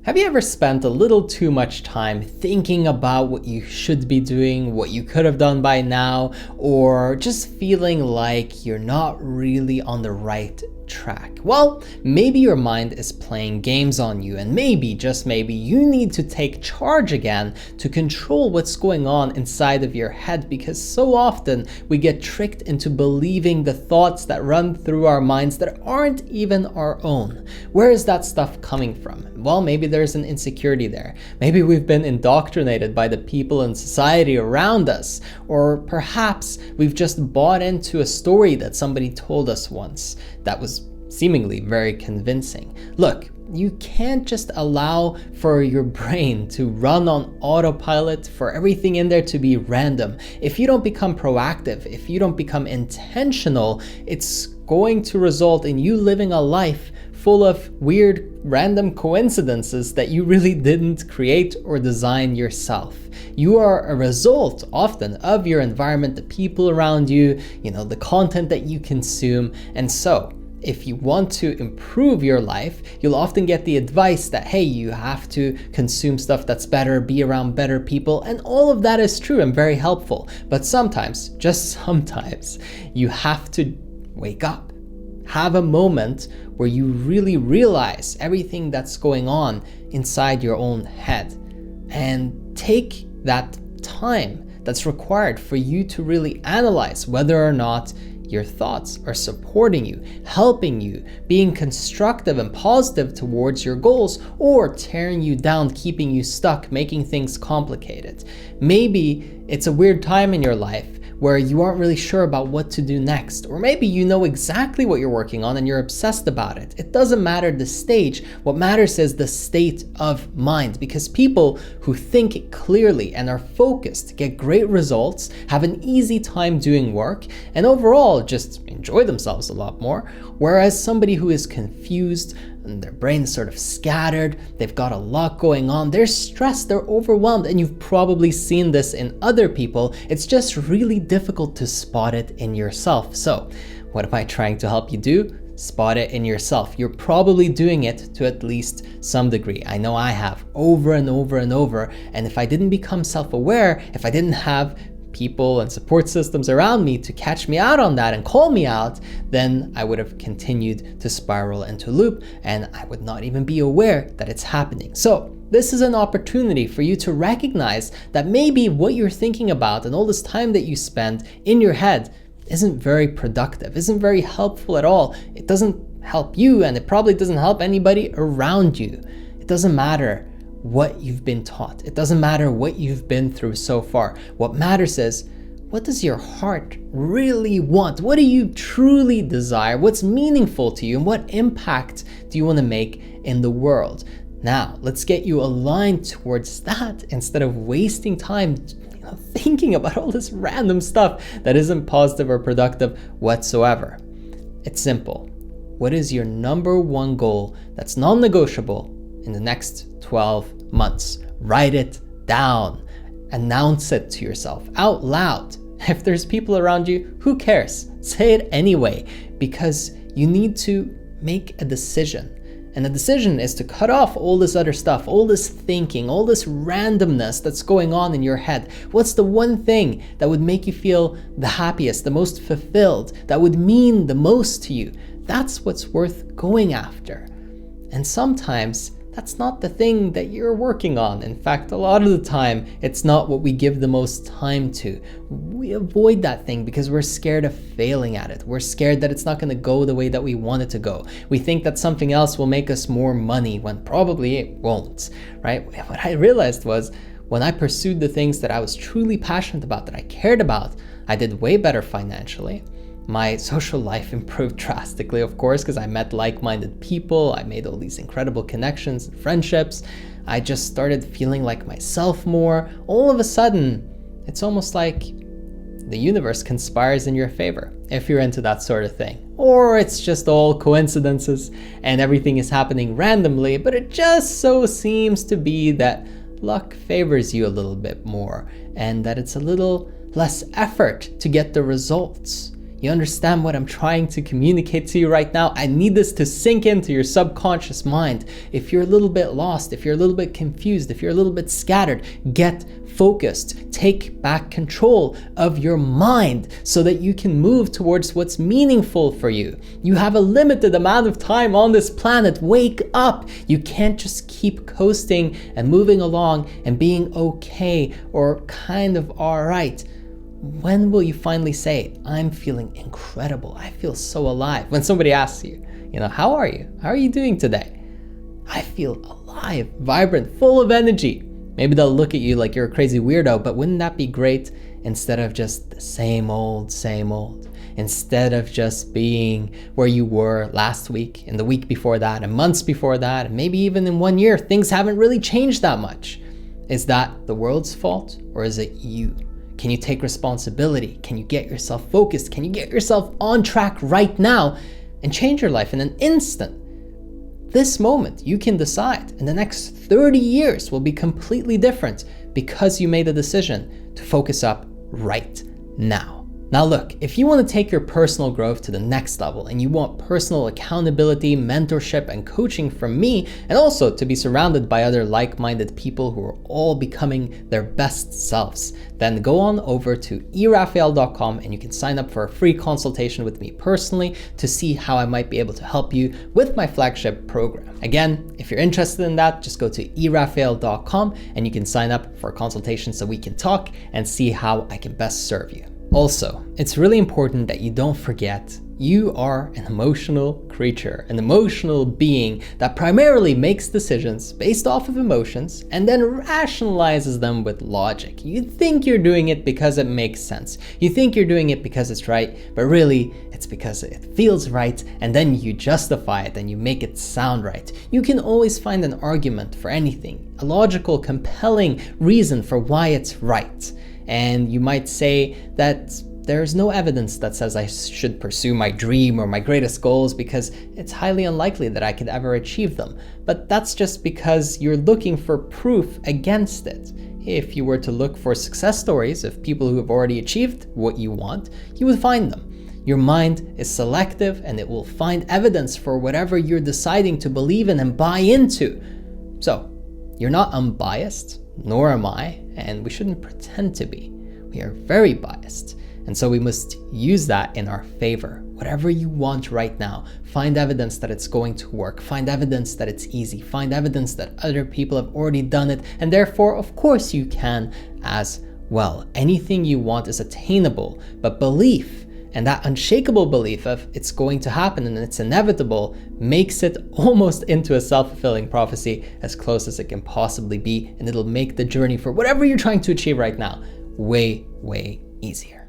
Have you ever spent a little too much time thinking about what you should be doing, what you could have done by now, or just feeling like you're not really on the right track? Well, maybe your mind is playing games on you, and maybe, just maybe, you need to take charge again to control what's going on inside of your head, because so often we get tricked into believing the thoughts that run through our minds that aren't even our own. Where is that stuff coming from? Well, maybe there's an insecurity there. Maybe we've been indoctrinated by the people in society around us, or perhaps we've just bought into a story that somebody told us once that was seemingly very convincing. Look, you can't just allow for your brain to run on autopilot, for everything in there to be random. If you don't become proactive, if you don't become intentional, it's going to result in you living a life full of weird, random coincidences that you really didn't create or design yourself. You are a result often of your environment, the people around you, the content that you consume. And so, if you want to improve your life, you'll often get the advice that, hey, you have to consume stuff that's better, be around better people, and all of that is true and very helpful. But sometimes, just sometimes, you have to wake up. Have a moment where you really realize everything that's going on inside your own head, and take that time that's required for you to really analyze whether or not your thoughts are supporting you, helping you, being constructive and positive towards your goals, or tearing you down, keeping you stuck, making things complicated. Maybe it's a weird time in your life where you aren't really sure about what to do next, or maybe you know exactly what you're working on and you're obsessed about it. It doesn't matter the stage. What matters is the state of mind, because people who think clearly and are focused get great results, have an easy time doing work, and overall just enjoy themselves a lot more. Whereas somebody who is confused and their brain's sort of scattered, they've got a lot going on, they're stressed, they're overwhelmed, and you've probably seen this in other people. It's just really difficult to spot it in yourself. So, what am I trying to help you do? Spot it in yourself. You're probably doing it to at least some degree. I know I have, over and over and over. And if I didn't become self-aware, if I didn't have people and support systems around me to catch me out on that and call me out, then I would have continued to spiral into a loop, and I would not even be aware that it's happening. So this is an opportunity for you to recognize that maybe what you're thinking about and all this time that you spend in your head isn't very productive, isn't very helpful at all. It doesn't help you, and it probably doesn't help anybody around you. It doesn't matter what you've been taught. It doesn't matter what you've been through so far. What matters is, what does your heart really want? What do you truly desire? What's meaningful to you? And what impact do you want to make in the world? Now, let's get you aligned towards that instead of wasting time thinking about all this random stuff that isn't positive or productive whatsoever. It's simple. What is your number one goal that's non-negotiable in the next 12 months? Write it down. Announce it to yourself out loud. If there's people around you, who cares? Say it anyway, because you need to make a decision. And the decision is to cut off all this other stuff, all this thinking, all this randomness that's going on in your head. What's the one thing that would make you feel the happiest, the most fulfilled, that would mean the most to you? That's what's worth going after. And sometimes that's not the thing that you're working on. In fact, a lot of the time, it's not what we give the most time to. We avoid that thing because we're scared of failing at it. We're scared that it's not going to go the way that we want it to go. We think that something else will make us more money when probably it won't, right? What I realized was, when I pursued the things that I was truly passionate about, that I cared about, I did way better financially. My social life improved drastically, of course, because I met like-minded people. I made all these incredible connections and friendships. I just started feeling like myself more. All of a sudden, it's almost like the universe conspires in your favor, if you're into that sort of thing. Or it's just all coincidences and everything is happening randomly, but it just so seems to be that luck favors you a little bit more, and that it's a little less effort to get the results. You understand what I'm trying to communicate to you right now? I need this to sink into your subconscious mind. If you're a little bit lost, if you're a little bit confused, if you're a little bit scattered, get focused. Take back control of your mind so that you can move towards what's meaningful for you. You have a limited amount of time on this planet. Wake up. You can't just keep coasting and moving along and being okay or kind of all right. When will you finally say, I'm feeling incredible. I feel so alive. When somebody asks you, how are you? How are you doing today? I feel alive, vibrant, full of energy. Maybe they'll look at you like you're a crazy weirdo, but wouldn't that be great instead of just the same old, same old? Instead of just being where you were last week and the week before that and months before that, and maybe even in 1 year, things haven't really changed that much. Is that the world's fault or is it you? Can you take responsibility? Can you get yourself focused? Can you get yourself on track right now and change your life in an instant? This moment, you can decide, and the next 30 years will be completely different because you made a decision to focus up right now. Now look, if you want to take your personal growth to the next level and you want personal accountability, mentorship, and coaching from me, and also to be surrounded by other like-minded people who are all becoming their best selves, then go on over to erafael.com and you can sign up for a free consultation with me personally to see how I might be able to help you with my flagship program. Again, if you're interested in that, just go to erafael.com and you can sign up for a consultation so we can talk and see how I can best serve you. Also, it's really important that you don't forget you are an emotional creature, an emotional being that primarily makes decisions based off of emotions and then rationalizes them with logic. You think you're doing it because it makes sense. You think you're doing it because it's right, but really it's because it feels right, and then you justify it and you make it sound right. You can always find an argument for anything, a logical, compelling reason for why it's right. And you might say that there's no evidence that says I should pursue my dream or my greatest goals because it's highly unlikely that I could ever achieve them. But that's just because you're looking for proof against it. If you were to look for success stories of people who have already achieved what you want, you would find them. Your mind is selective and it will find evidence for whatever you're deciding to believe in and buy into. So, you're not unbiased, nor am I, and we shouldn't pretend to be. We are very biased, and so we must use that in our favor. Whatever you want right now, find evidence that it's going to work, find evidence that it's easy, find evidence that other people have already done it, and therefore, of course, you can as well. Anything you want is attainable, but belief, and that unshakable belief of it's going to happen and it's inevitable, makes it almost into a self-fulfilling prophecy as close as it can possibly be, and it'll make the journey for whatever you're trying to achieve right now way, way easier.